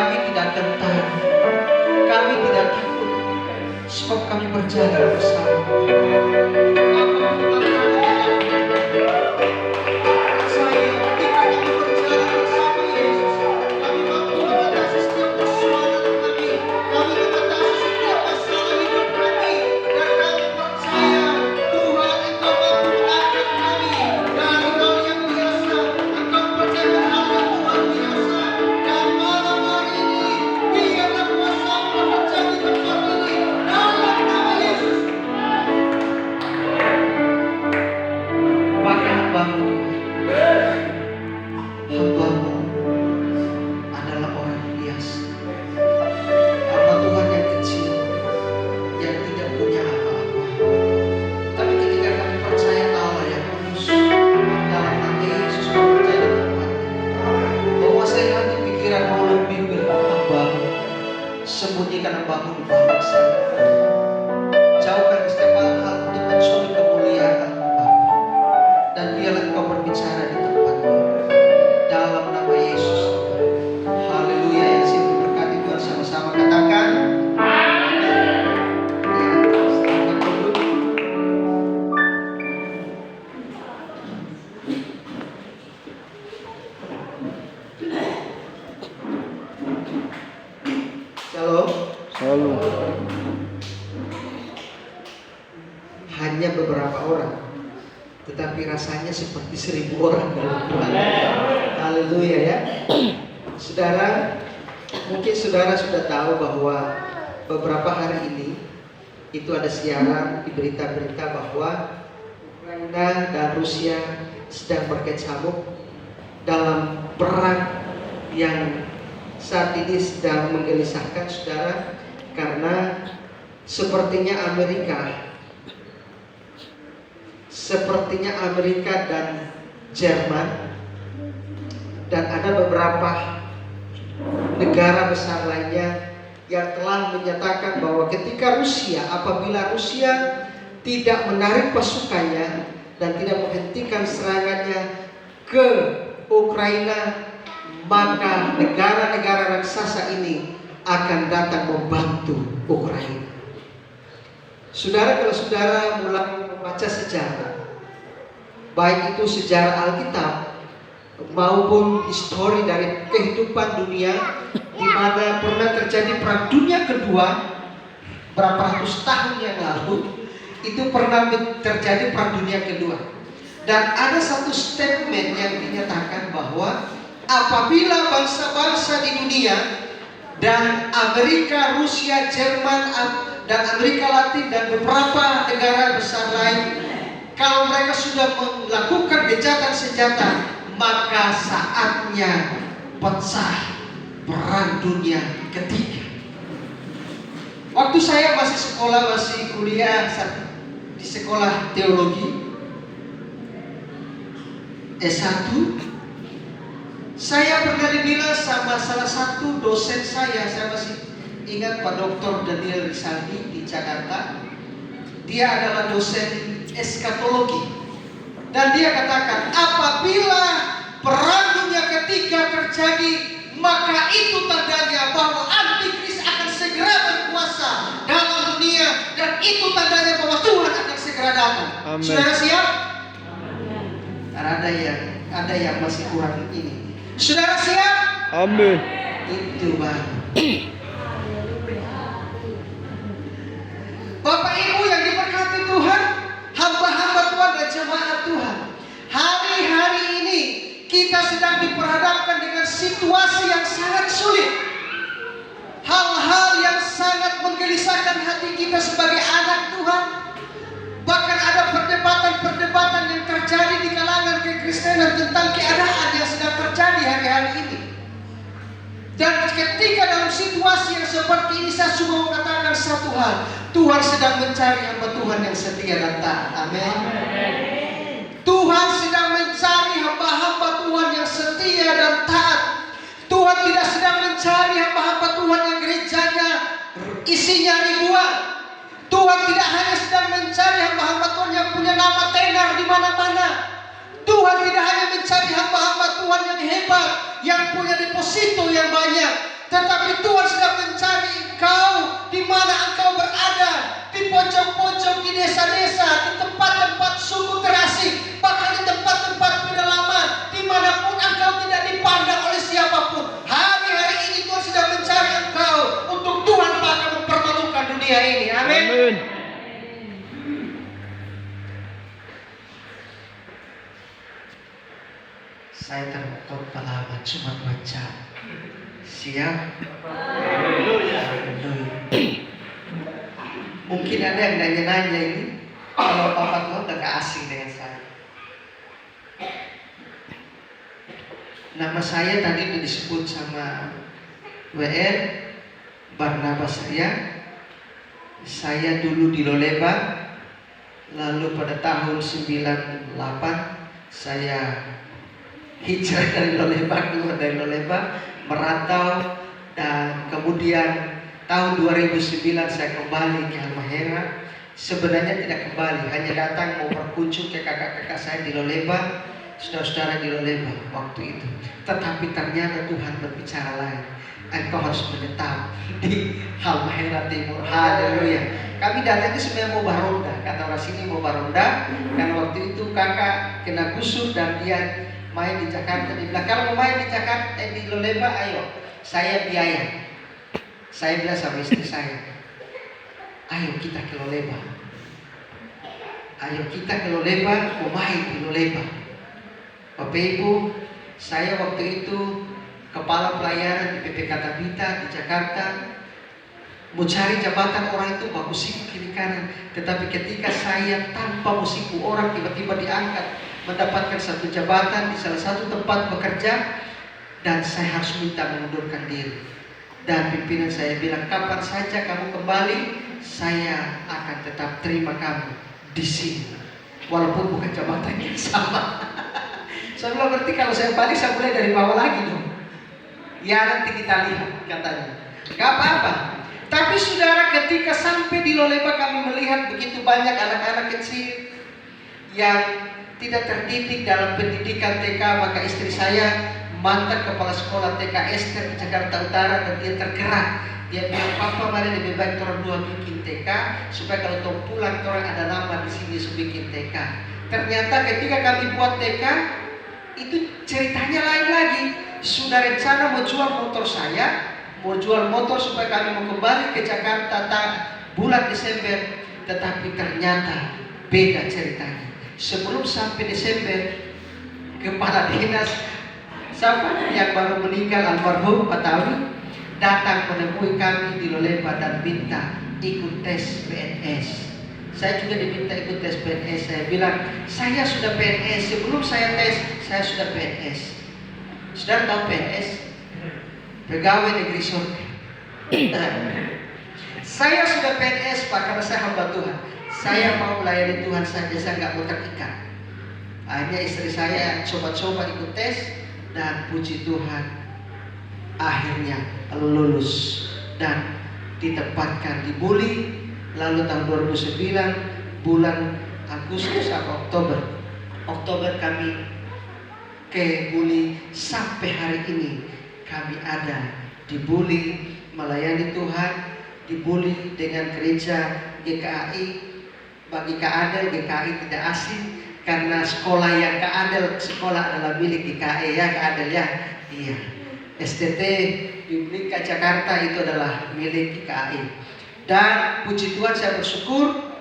Kami tidak gentar, kami tidak takut, sebab kami berjalan bersama. Hambamu adalah orang biasa, hamba Tuhan yang kecil, yang tidak punya apa-apa. Tapi ketika kami percaya Allah yang kudus, dalam nama Yesus kami percaya di tempatnya, menguasai hati pikiran mulut bibir hambamu, sembunyikan hambamu di bawah sana, jauhkan setiap hal untuk mencuri kemuliaan Bapa, dan biarlah Engkau berbicara di tempatnya. Dalam nama Yesus. Haleluya. Yang siap diberkati Tuhan sama-sama katakan amin. Shalom. Shalom. Hanya beberapa orang, tetapi rasanya seperti 1000 orang dalam Tuhan. Haleluya ya. Saudara, mungkin saudara sudah tahu bahwa beberapa hari ini itu ada siaran di berita-berita bahwa Ukraina dan Rusia sedang berkecamuk dalam perang yang saat ini sedang menggelisahkan saudara, karena sepertinya Amerika dan Jerman dan ada beberapa negara besar lainnya yang telah menyatakan bahwa apabila Rusia tidak menarik pasukannya dan tidak menghentikan serangannya ke Ukraina, maka negara-negara raksasa ini akan datang membantu Ukraina. Saudara, kalau saudara mulai membaca sejarah, baik itu sejarah Alkitab maupun histori dari kehidupan dunia, di mana pernah terjadi perang dunia kedua berapa ratus tahun yang lalu, itu pernah terjadi perang dunia kedua. Dan ada satu statement yang dinyatakan bahwa apabila bangsa-bangsa di dunia dan Amerika, Rusia, Jerman, dan Amerika Latin dan beberapa negara besar lain, kalau mereka sudah melakukan gencatan senjata, maka saatnya pecah perang dunia ketiga. Waktu saya masih kuliah di sekolah teologi S1, saya pernah dibilang sama salah satu dosen saya masih ingat Pak Dr. Daniel Rizaldi di Jakarta. Dia adalah dosen eskatologi. Dan dia katakan, apabila perang dunia ketiga terjadi, maka itu tandanya bahwa antikris akan segera berkuasa dalam dunia, dan itu tandanya bahwa Tuhan akan segera datang. Amen. Saudara siap? Ada yang masih kurang ini. Saudara siap? Amin. Itu baru. Bapak Ibu yang diberkati Tuhan, hamba-hamba Tuhan dan jemaat Tuhan, hari-hari ini kita sedang diperhadapkan dengan situasi yang sangat sulit. Hal-hal yang sangat menggelisahkan hati kita sebagai anak Tuhan. Bahkan ada perdebatan-perdebatan yang terjadi di kalangan kekristenan tentang keadaan yang sedang terjadi hari-hari ini. Dan ketika dalam situasi yang seperti ini, saya cuma mengatakan satu hal: Tuhan sedang mencari hamba Tuhan yang setia dan taat. Amin. Tuhan sedang mencari hamba-hamba Tuhan yang setia dan taat. Tuhan tidak sedang mencari hamba-hamba Tuhan yang gerejanya isinya ribuan. Tuhan tidak hanya sedang mencari hamba-hamba Tuhan yang punya nama tenar di mana-mana. Tuhan tidak hanya mencari hamba-hamba Tuhan yang hebat, yang punya deposito yang banyak. Tetapi Tuhan sedang mencari engkau di mana engkau berada, di pojok-pojok, di desa-desa, di tempat-tempat suku terasing, bahkan di tempat-tempat pedalaman, dimanapun engkau tidak dipandang oleh siapapun. Hari-hari ini Tuhan sedang mencari engkau untuk Tuhan akan mempermalukan dunia ini. Amin. Saya terkhotbah lama cuma baca. Siap? Mungkin ada yang nanya-nanya ini, kalau Bapak Tuhan udah gak asing dengan saya. Nama saya tadi udah disebut sama WN, Barnabas saya dulu di Loleba, lalu pada tahun 98 saya hijrah dari Loleba, keluar dari Loleba, merantau, dan kemudian tahun 2009 saya kembali ke Halmahera. Sebenarnya tidak kembali, hanya datang mau berkunjung ke kakak-kakak saya di Loleba, saudara-saudara di Loleba waktu itu. Tetapi ternyata Tuhan berbicara lain. Engkau harus menetap di Halmahera Timur. Haleluya. Kami datang itu sebenarnya mau baronda, kata orang sini mau baronda, karena waktu itu kakak kena gusur dan dia main di Jakarta. Dia bilang kalau mau main di Jakarta, di Loleba, ayo, saya biaya. Saya bilang sama istri saya, ayo kita ke Loleba. Ayo kita ke Loleba, mau main di Loleba. Bapak Ibu, saya waktu itu kepala pelayanan di PPK Tabita di Jakarta, mau cari jabatan orang itu bagus siku kiri kanan. Tetapi ketika saya tanpa musiku orang tiba-tiba diangkat mendapatkan satu jabatan di salah satu tempat bekerja, dan saya harus minta mengundurkan diri. Dan pimpinan saya bilang, kapan saja kamu kembali, saya akan tetap terima kamu di sini, walaupun bukan jabatan yang sama. Saya bilang, berarti kalau saya balik saya mulai dari bawah lagi dong. Ya nanti kita lihat, katanya. Gak apa-apa. Tapi saudara, ketika sampai di Loleba kami melihat begitu banyak anak-anak kecil yang tidak terdidik dalam pendidikan TK, maka istri saya mantan kepala sekolah TK Ester di Jakarta Utara, dan dia tergerak. Dia bilang, papa mari lebih baik orang dua bikin TK supaya kalau tong pulang orang ada nama di sini bikin TK. Ternyata ketika kami buat TK itu ceritanya lain lagi. Sudah rencana mau jual motor saya, mau jual motor supaya kami mau kembali ke Jakarta bulan Desember, tetapi ternyata beda ceritanya. Sebelum sampai Desember, kepala dinas siapa yang baru meninggal almarhum Pak Tawi datang menemui kami di Loleba dan minta ikut tes PNS. Saya juga diminta ikut tes PNS. Saya bilang, saya sudah PNS. Sebelum saya tes, saya sudah PNS. Saudara tahu PNS? Pegawai Negeri Surga. Saya sudah PNS Pak, karena saya hamba Tuhan. Saya mau melayani Tuhan saja, saya nggak mau terikat. Akhirnya istri saya coba-coba ikut tes, dan puji Tuhan akhirnya lulus dan ditempatkan di Buli. Lalu tahun 2009 bulan Agustus atau Oktober kami ke Buli. Sampai hari ini kami ada di Buli melayani Tuhan di Buli dengan gereja GKI. Bagi Kak Adel, GKI tidak asing karena sekolah yang Kak Adel sekolah adalah milik GKI ya Kak Adel ya. Iya. STT Biblika Jakarta itu adalah milik GKI. Dan puji Tuhan saya bersyukur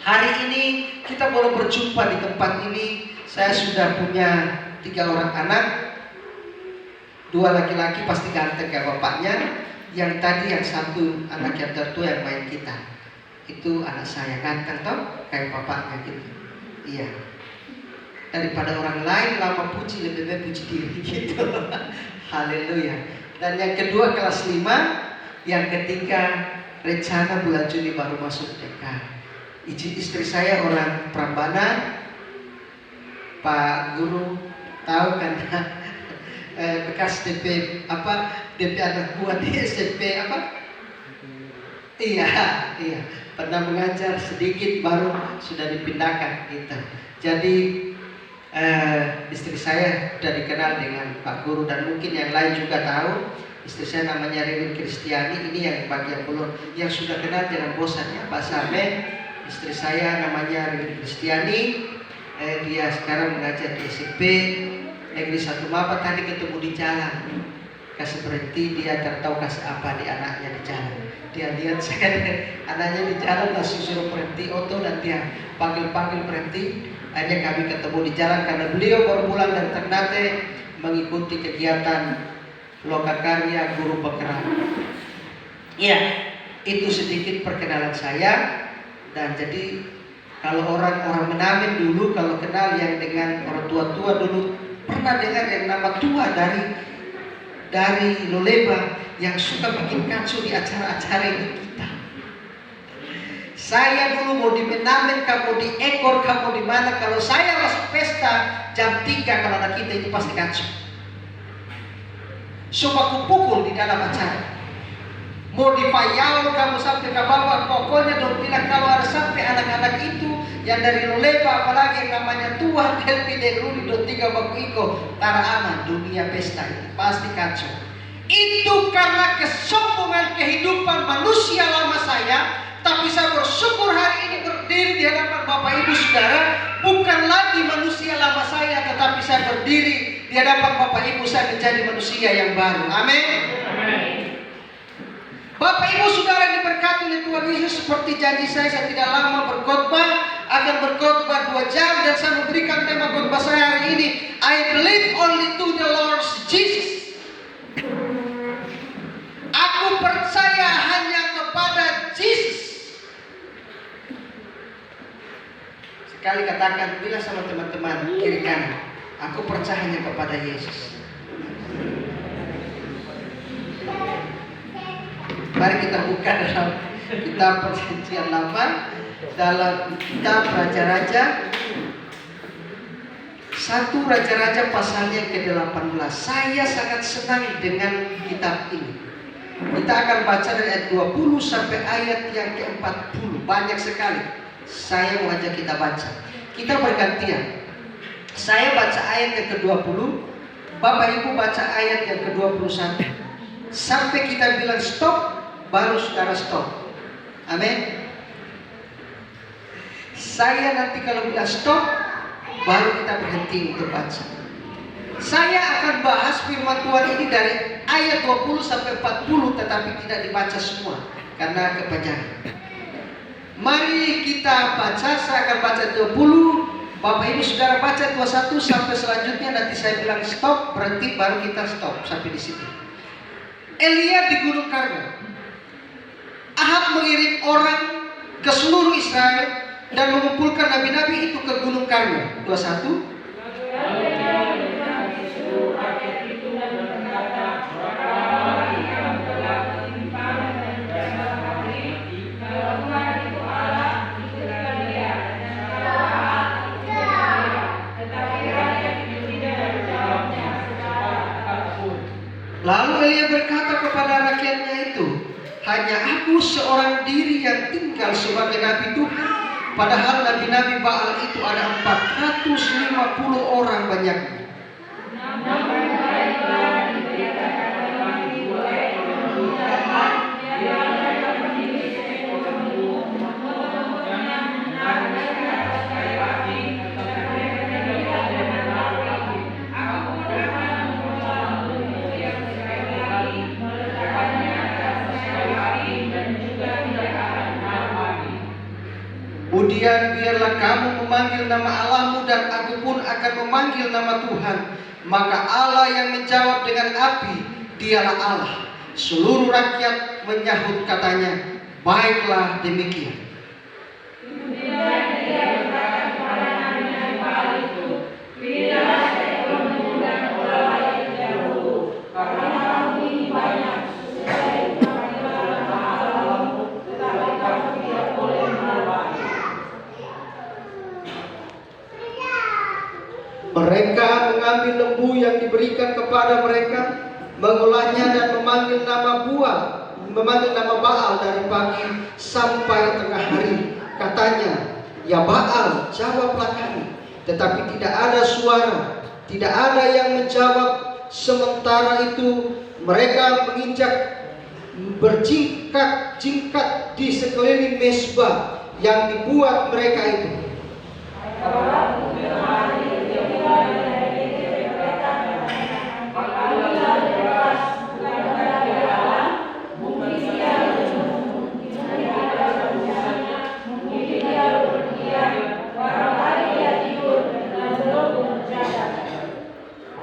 hari ini kita boleh berjumpa di tempat ini. Saya sudah punya 3 orang anak, 2 laki-laki pasti ganteng kayak bapaknya. Yang tadi yang satu anak yang tertua yang main kita itu anak saya, ganteng toh kayak bapaknya gitu. Iya. Daripada orang lain lama puji, lebih baik puji diri gitu. Haleluya. Dan yang kedua kelas 5, yang ketiga rencana bulan Juni baru masuk TK. Istri saya orang Prambanan. Pak Guru tahu kan bekas DP DP anak buah di SMP Iya. Pernah mengajar sedikit baru sudah dipindahkan gitu. Jadi istri saya sudah dikenal dengan Pak Guru, dan mungkin yang lain juga tahu. Istri saya namanya Ririn Kristiani. Ini yang bagi yang belum, yang sudah kenal jangan bosan ya, Pak Samen. Istri saya namanya Ririn Kristiani. Dia sekarang mengajar di SMP Negeri 1 Mapa. Tadi ketemu di jalan, kasih berhenti, dia tak tahu kasih apa di anaknya di jalan. Dia lihat saya anaknya di jalan, langsung suruh berhenti oto dan dia panggil berhenti. Akhirnya kami ketemu di jalan karena beliau baru pulang dari Ternate mengikuti kegiatan Lokakarya Guru Penggerak. Ya, itu sedikit perkenalan saya. Dan jadi kalau orang-orang Menamen dulu kalau kenal yang dengan orang tua-tua dulu pernah dengar yang nama tua dari Loleba yang suka bikin kacau di acara-acara ini kita. Saya dulu mau di Menamen, kamu di Ekor, kamu di mana, kalau saya masuk pesta jam 3 kalau anak kita itu pasti kacau. Coba kupukul di dalam acara. Mau di Payau kamu sampai ke bawah, pokoknya dong bilang kalau ada sampai anak-anak itu yang dari Loleba, apalagi yang namanya Tuhan Helpi dan Rudi dong 3 baku iko, tara aman dunia pesta ini pasti kacau. Itu karena kesombongan kehidupan manusia lama saya. Tapi saya bersyukur hari ini berdiri di hadapan Bapak Ibu Saudara, bukan lagi manusia lama saya, tetapi saya berdiri di hadapan Bapak Ibu, saya menjadi manusia yang baru. Amin. Bapak Ibu Saudara diberkati oleh Tuhan Yesus, seperti janji saya tidak lama berkhotbah, akan berkhotbah 2 jam, dan saya memberikan tema khotbah saya hari ini, I believe only to the Lord Jesus. Aku percaya hanya kepada Jesus. Sekali katakan, bilang sama teman-teman kiri kanan, aku percaya hanya kepada Yesus. Mari kita buka dalam kitab Perjanjian Lama, dalam kitab Raja-Raja 1 Raja-Raja pasalnya ke-18. Saya sangat senang dengan kitab ini. Kita akan baca dari ayat 20 sampai ayat yang ke-40. Banyak sekali. Saya mau ajak kita baca. Kita bergantian. Saya baca ayat yang ke-20, Bapak Ibu baca ayat yang ke-21. Sampai kita bilang stop, baru saudara stop. Amin. Saya nanti kalau bilang stop, baru kita berhenti untuk baca. Saya akan bahas firman Tuhan ini dari ayat 20 sampai 40, tetapi tidak dibaca semua karena kepanjangan. Mari kita baca, saya akan baca 20, Bapak Ibu Saudara baca 21 sampai selanjutnya, nanti saya bilang stop, berhenti, baru kita stop sampai di situ. Elia di Gunung Karmel. Ahab mengirim orang ke seluruh Israel dan mengumpulkan nabi-nabi itu ke Gunung Karmel. 21. Lalu Elia berkata kepada rakyatnya itu, hanya aku seorang diri yang tinggal sebagai nabi Tuhan, padahal nabi-nabi Baal itu ada 450 orang banyaknya. Kemudian biarlah kamu memanggil nama Allahmu dan aku pun akan memanggil nama Tuhan. Maka Allah yang menjawab dengan api, dialah Allah. Seluruh rakyat menyahut katanya, baiklah demikian. Kemudian dia berkata kepada nabi Baal itu, pilihlah seekor lembu dan olalah yang dahulu, karena kamu ini banyak sesuai dengan nama Allahmu, tetapi kamu tidak boleh melawan. Mereka mengambil lembu yang diberikan kepada mereka, mengolahnya dan memanggil nama Baal dari pagi sampai tengah hari. Katanya, ya Baal, jawablah kami. Tetapi tidak ada suara, tidak ada yang menjawab. Sementara itu Mereka menginjak berjingkat-jingkat di sekeliling mezbah yang dibuat mereka itu.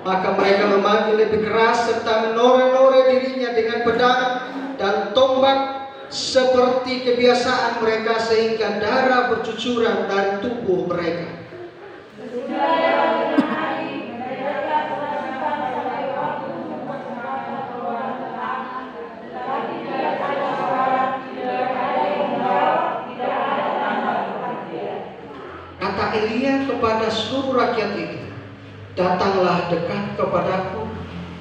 Maka mereka memanggil lebih keras serta menore-nore dirinya dengan pedang dan tombak seperti kebiasaan mereka, sehingga darah bercucuran dari tubuh mereka. Kata Elia kepada seluruh rakyat itu, "Datanglah dekat kepadaku."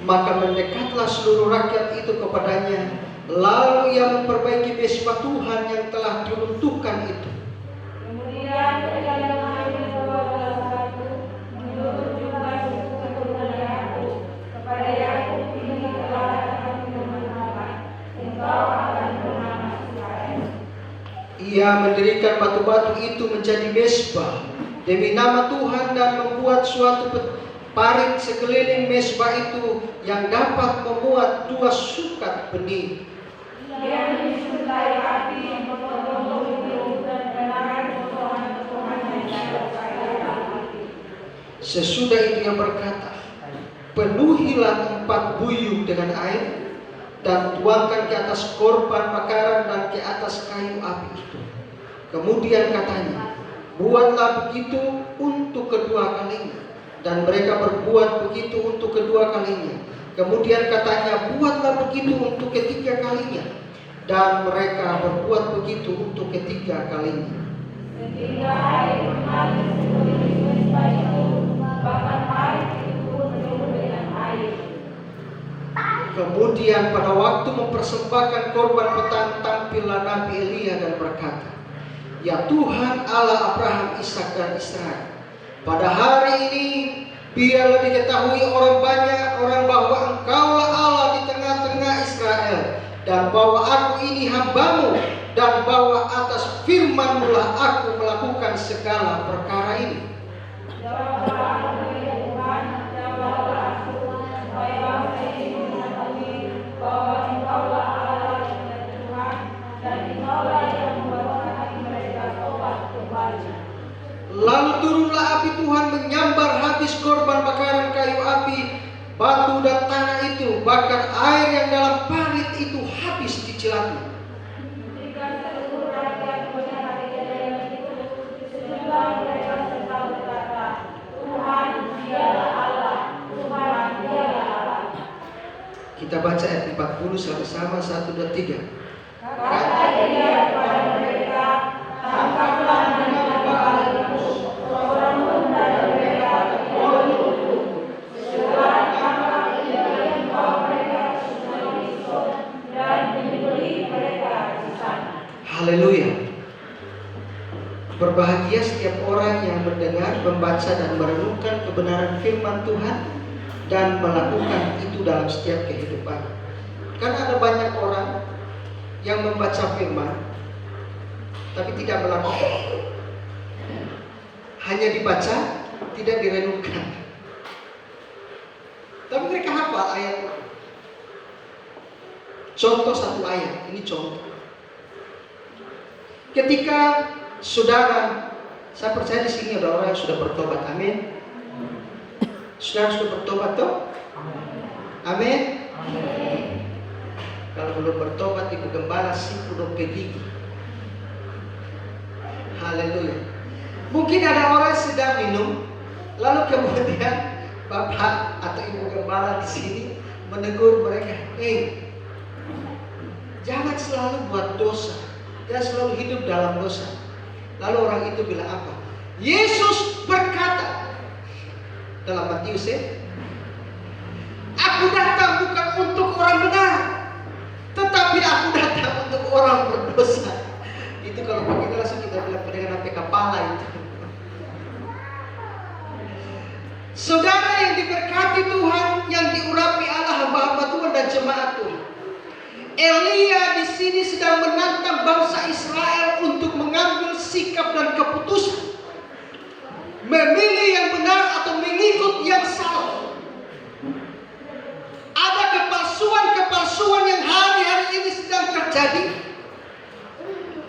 Maka mendekatlah seluruh rakyat itu kepadanya. Lalu ia memperbaiki mezbah Tuhan yang telah diruntuhkan itu. Kemudian mereka mengambil salah satu menurut jumlah suku keturunan Yakub. Kepada Yakub ini telah akan firman, engkau akan bernama Israel. Ia mendirikan batu-batu itu menjadi mezbah demi nama Tuhan dan membuat suatu parit sekeliling mezbah itu yang dapat memuat 2 sukat benih. Ia menyuplai api yang berpotong itu dan menahan potongan-potongan yang api. Sesudah itu ia berkata, "Penuhilah 4 buyung dengan air dan tuangkan ke atas korban bakaran dan ke atas kayu api itu." Kemudian katanya, "Buatlah begitu untuk kedua kalinya." Dan mereka berbuat begitu untuk kedua kalinya. Kemudian katanya, "Buatlah begitu untuk ketiga kalinya." Dan mereka berbuat begitu untuk ketiga kalinya. Ketika air mengalir sekeliling mezbah itu, bahkan air itu pun penuh dengan air. Kemudian pada waktu mempersembahkan korban petang, tampillah Nabi Elia dan berkata, "Ya Tuhan Allah Abraham, Ishak dan Israel, pada hari ini biarlah diketahui orang banyak orang bahwa Engkaulah Allah di tengah-tengah Israel, dan bahwa aku ini hamba-Mu, dan bahwa atas firman-Mu lah aku melakukan segala perkara ini." Lalu turunlah api Tuhan menyambar habis korban bakaran kayu api, batu dan tanah itu, bahkan air yang dalam parit itu habis dicelatnya. Kita baca ayat 40 sama-sama, 1, 2, 3. Kata Elia kepada mereka, "Tangkaplah menyembah itu, seorang pun dari mereka tidak dihukum. Segera tangkap dan bawa mereka ke sungai Kishon dan menyembelih mereka di sana." Haleluya. Berbahagia setiap orang yang mendengar, membaca dan merenungkan kebenaran firman Tuhan dan melakukan itu dalam setiap kehidupan. Karena ada banyak orang yang membaca firman tapi tidak melakukan. Hanya dibaca, tidak direnungkan. Tapi mereka hafal ayat itu. Contoh satu ayat, ini contoh. Ketika saudara, saya percaya di sini ada orang yang sudah bertobat, amin. Saudara sudah bertobat toh? Amin. Kalau belum bertobat, Ibu Gembala udah pergi. Haleluya. Mungkin ada orang sedang minum, lalu kemudian Bapak atau Ibu Gembala di sini menegur mereka, jangan selalu buat dosa, jangan selalu hidup dalam dosa. Lalu orang itu bilang apa? Yesus berkata dalam Matius, "Aku datang bukan untuk orang benar, tetapi aku datang untuk orang berdosa." Itu kalau begitu langsung kita bilang dengan sampai kepala itu. Saudara yang diberkati Tuhan, yang diurapi Allah, hamba-hamba Tuhan dan jemaat Tuhan. Elia di sini sedang menantang bangsa Israel untuk mengambil sikap dan keputusan, memilih yang benar atau mengikut yang salah. Ada kepalsuan yang hari-hari ini sedang terjadi.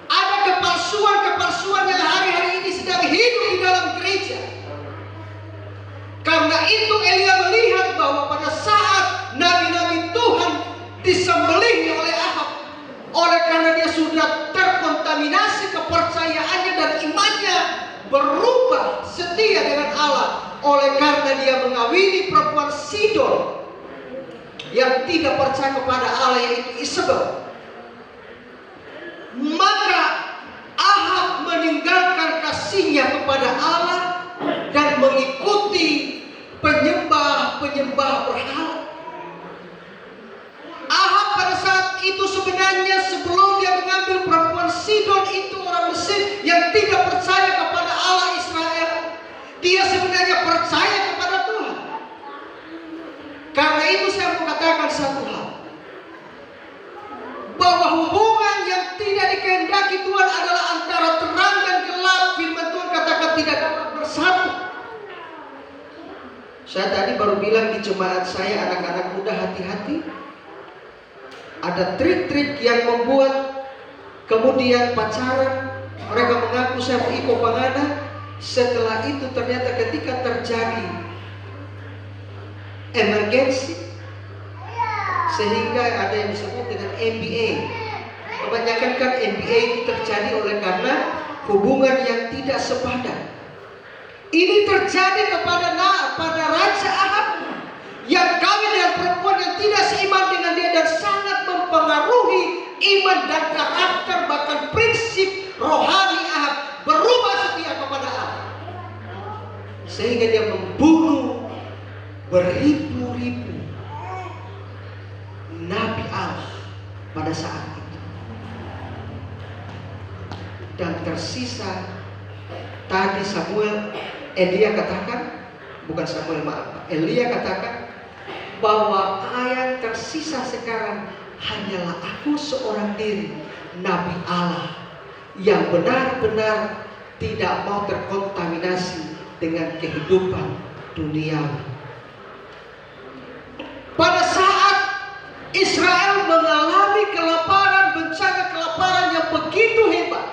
Ada kepalsuan yang hari-hari ini sedang hidup di dalam gereja. Karena itu Elia melihat bahwa pada saat nabi-nabi Tuhan disembelih oleh Ahab, oleh karena dia sudah terkontaminasi kepercayaannya dan imannya berubah setia dengan Allah, oleh karena dia mengawini perempuan Sidon yang tidak percaya kepada Allah, yaitu Isabel. Maka Ahab meninggalkan kasihnya kepada Allah dan mengikuti penyembah berhala. Ahab pada saat itu sebenarnya sebelum dia mengambil perempuan Sidon itu, orang Mesir yang tidak percaya kepada Allah Israel, dia sebenarnya percaya kepada Tuhan. Karena itu saya mau katakan satu hal, bahwa hubungan yang tidak dikehendaki Tuhan adalah antara terang dan gelap. Firman Tuhan katakan tidak dapat bersatu. Saya tadi baru bilang di jemaat saya, anak-anak muda hati-hati. Ada trik-trik yang membuat kemudian pacaran, mereka mengaku saya mau iko pangana. Setelah itu ternyata ketika terjadi emergensi, sehingga ada yang disebut dengan MBA. Kebanyakan kan MBA itu terjadi oleh karena hubungan yang tidak sepadan. Ini terjadi pada Raja Ahab yang kawin dengan perempuan yang tidak seiman dengan dia dan sangat mempengaruhi iman dan karakter, bahkan prinsip rohani Ahab berubah setia kepada Allah, sehingga dia membunuh beribu-ribu nabi Allah pada saat itu. Dan tersisa tadi Elia katakan bahwa yang tersisa sekarang hanyalah aku seorang diri, nabi Allah yang benar-benar tidak mau terkontaminasi dengan kehidupan duniawi. Pada saat Israel mengalami bencana kelaparan yang begitu hebat,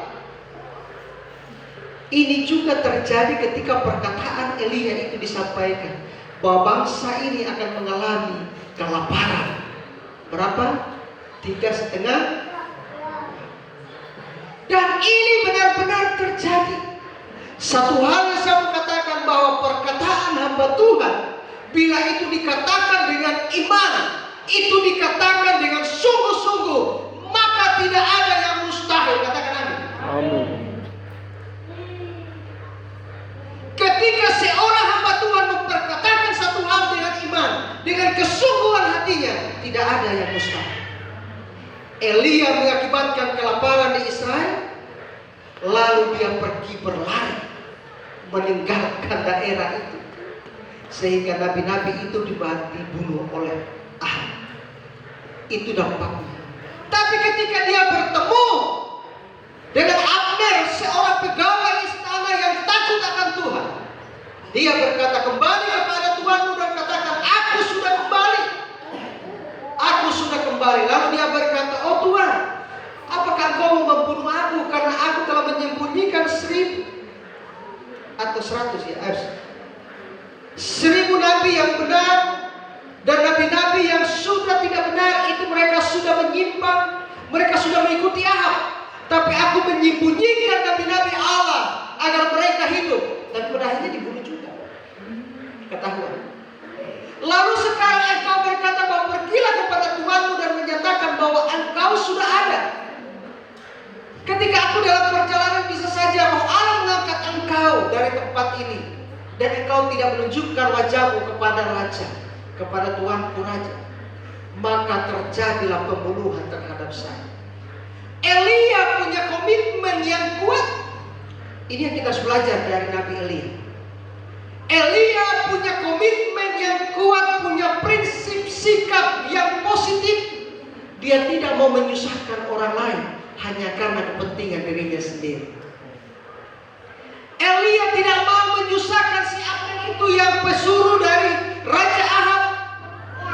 ini juga terjadi ketika perkataan Elia itu disampaikan bahwa bangsa ini akan mengalami kelaparan. Berapa? 3,5. Dan ini benar-benar terjadi. Satu hal yang saya mau katakan, bahwa perkataan hamba Tuhan, bila itu dikatakan dengan iman, itu dikatakan dengan sungguh-sungguh, maka tidak ada yang mustahil. Katakan amin. Amin. Ketika seorang hamba Tuhan memperkatakan satu hal dengan iman, dengan kesungguhan hatinya, tidak ada yang mustahil. Elia mengakibatkan kelaparan di Israel, lalu dia pergi berlari meninggalkan daerah itu, sehingga nabi-nabi itu dibunuh oleh Ahab. Itu dampaknya. Tapi ketika dia bertemu dengan Abner, seorang pegawai istana yang takut akan Tuhan, dia berkata, kembali kepada Tuhanmu dan katakan, aku sudah kembali. Aku sudah kembali. Lalu dia berkata, oh Tuhan, apakah engkau mau membunuh aku karena aku telah menyembunyikan 1,000 atau 100 ya, 1,000 nabi yang benar dan nabi-nabi yang sudah tidak benar itu mereka sudah menyimpang, mereka sudah mengikuti Ahab. Tapi aku menyembunyikan nabi-nabi Allah agar mereka hidup, dan pada akhirnya dibunuh juga. Ketahuan. Lalu sekarang engkau berkata bahwa pergilah kepada Tuhanmu dan menyatakan bahwa engkau sudah ada. Ketika aku dalam perjalanan bisa saja roh Allah mengangkat engkau dari tempat ini, dan engkau tidak menunjukkan wajahmu kepada raja, kepada Tuanku raja, maka terjadilah pembunuhan terhadap saya. Elia punya komitmen yang kuat. Ini yang kita harus belajar dari Nabi Elia. Elia punya komitmen yang kuat, punya prinsip sikap yang positif. Dia tidak mau menyusahkan orang lain hanya karena kepentingan dirinya sendiri. Elia tidak mau menyusahkan si Abner itu yang pesuruh dari Raja Ahab.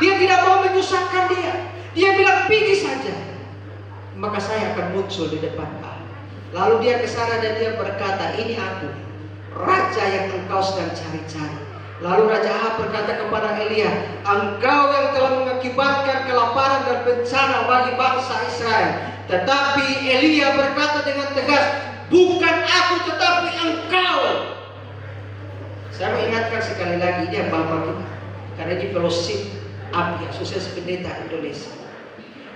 Dia tidak mau menyusahkan dia. Dia bilang, pergi saja, maka saya akan muncul di depan Allah. Lalu dia ke sana dan dia berkata, ini aku, raja yang engkau sedang cari-cari. Lalu Raja Ahab berkata kepada Elia, engkau yang telah mengakibatkan kelaparan dan bencana bagi bangsa Israel. Tetapi Elia berkata dengan tegas, bukan aku tetapi engkau. Saya mengingatkan sekali lagi, ini yang Bapak kita, karena di fellowship API, Asosiasi Pendeta Indonesia.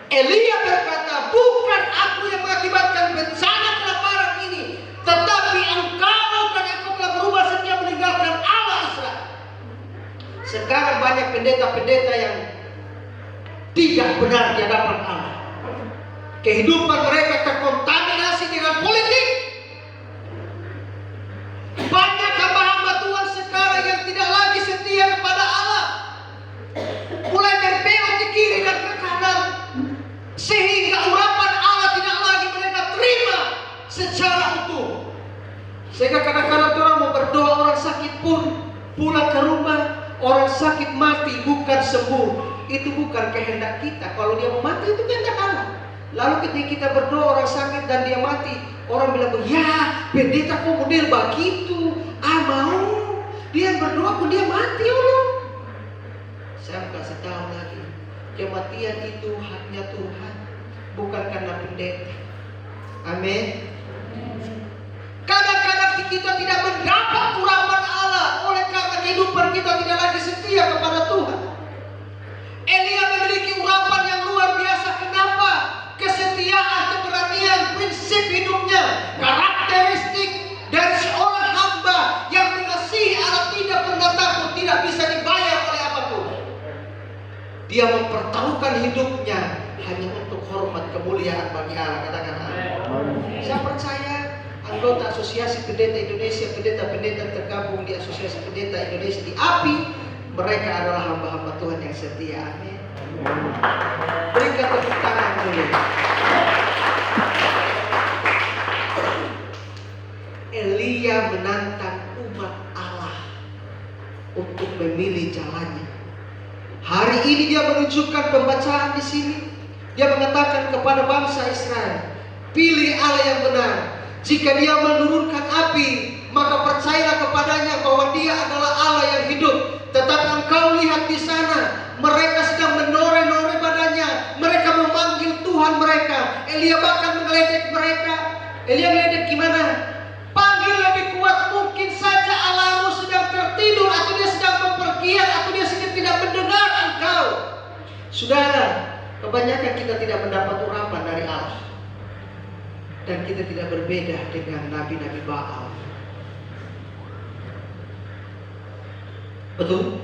Elia berkata, bukan aku yang mengakibatkan bencana kelaparan ini, tetapi engkau, karena engkau telah berubah setia meninggalkan Allah Israel. Sekarang banyak pendeta-pendeta yang tidak benar di hadapan Allah. Kehidupan mereka terkontaminasi dengan politik. Banyak hamba-hamba Tuhan sekarang yang tidak lagi setia kepada Allah, mulai berbelok ke kiri dan ke kanan, sehingga urapan Allah tidak lagi mereka terima secara utuh. Sehingga kadang-kadang orang mau berdoa, orang sakit pun pulang ke rumah, orang sakit mati bukan sembuh. Itu bukan kehendak kita. Kalau dia mau mati itu kehendak Allah. Lalu ketika kita berdoa orang sakit dan dia mati, orang bilang, ya pendeta kok model begitu, mau dia berdoa pun dia mati Allah. Saya kasih tahu lagi, kematian itu haknya Tuhan, bukan karena pendeta. Amin. Kadang-kadang kita tidak mendapat urapan Allah oleh karena kehidupan kita tidak lagi setia kepada Tuhan. Elia memiliki urapan yang luar biasa. Kenapa? Kesetiaan, keberanian, prinsip hidupnya, karakteristik dari seorang hamba yang mengasihi Allah, tidak pernah takut, tidak bisa dibayar oleh apapun. Dia mempertaruhkan hidupnya hanya untuk hormat kemuliaan bagi Allah. Katakan amin. Saya percaya anggota Asosiasi Pendeta Indonesia, pendeta-pendeta tergabung di Asosiasi Pendeta Indonesia di API, mereka adalah hamba-hamba Tuhan yang setia. Amin. Berikan tepuk tangan dulu. Elia menantang umat Allah untuk memilih jalannya. Hari ini dia menunjukkan pembacaan di sini. Dia mengatakan kepada bangsa Israel, pilih Allah yang benar. Jika dia menurunkan api, maka percayalah kepadanya bahwa dia adalah Allah yang hidup. Tetapi engkau lihat di sana, mereka sedang menore-nore padanya. Mereka memanggil Tuhan mereka. Elia bahkan mengeledek mereka. Elia meledek gimana? Panggil lebih kuat, mungkin saja Allahmu sedang tertidur, atau dia sedang bepergian, atau dia sedang tidak mendengar engkau. Saudara, kebanyakan kita tidak mendapat urapan dari Allah. Dan kita tidak berbeda dengan nabi-nabi Baal. Betul?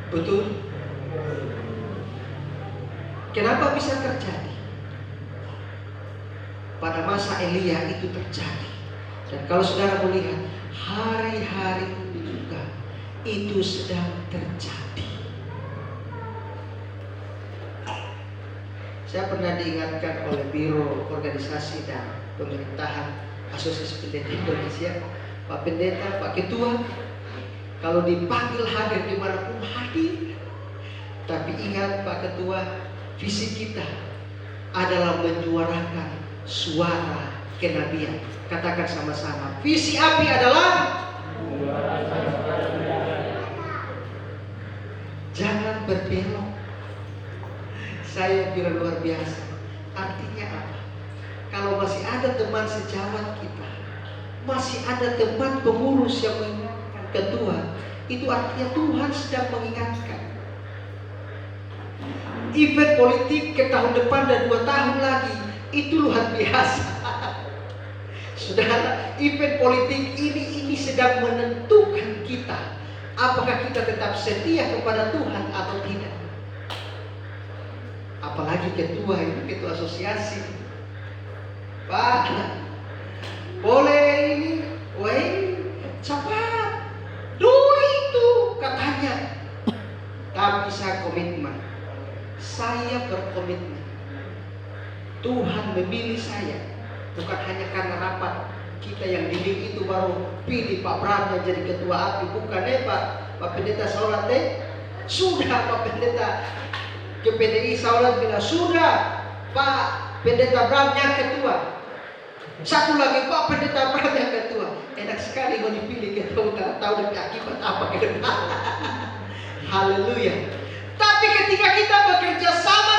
Betul? Kenapa bisa terjadi? Pada masa Elia itu terjadi. Dan kalau saudara melihat, hari-hari itu juga itu sedang terjadi. Saya pernah diingatkan oleh Biro Organisasi dan Pemerintahan Asosiasi Pendeta Indonesia, Pak Pendeta, Pak Ketua, kalau dipanggil hadir dimanapun hadir. Tapi ingat Pak Ketua, visi kita adalah menyuarakan suara kenabian. Katakan sama-sama, visi API adalah jangan berbelok. Saya bilang luar biasa. Artinya apa? Kalau masih ada teman sejawat kita, masih ada teman pengurus yang mengingatkan ketua, itu artinya Tuhan sedang mengingatkan. Event politik ke tahun depan dan 2 tahun lagi, itu luar biasa. Saudara, event politik ini sedang menentukan kita, apakah kita tetap setia kepada Tuhan atau tidak. Apalagi ketua itu, ketua asosiasi. Pak, boleh ini, cepat, Tapi saya komitmen. Saya berkomitmen. Tuhan memilih saya. Bukan hanya karena rapat kita yang dinding itu baru pilih Pak Bram yang jadi ketua API. Bukan Pak Pendeta Saulat sudah Pak Pendeta ke PDI Saulat bilang sudah Pak Pendeta Bram yang ketua. Satu lagi Pak Pendeta Bram yang ketua. Enak sekali mau dipilih ketua karena tahu dari akibat apa ke depan. Haleluya. Tapi ketika kita bekerja sama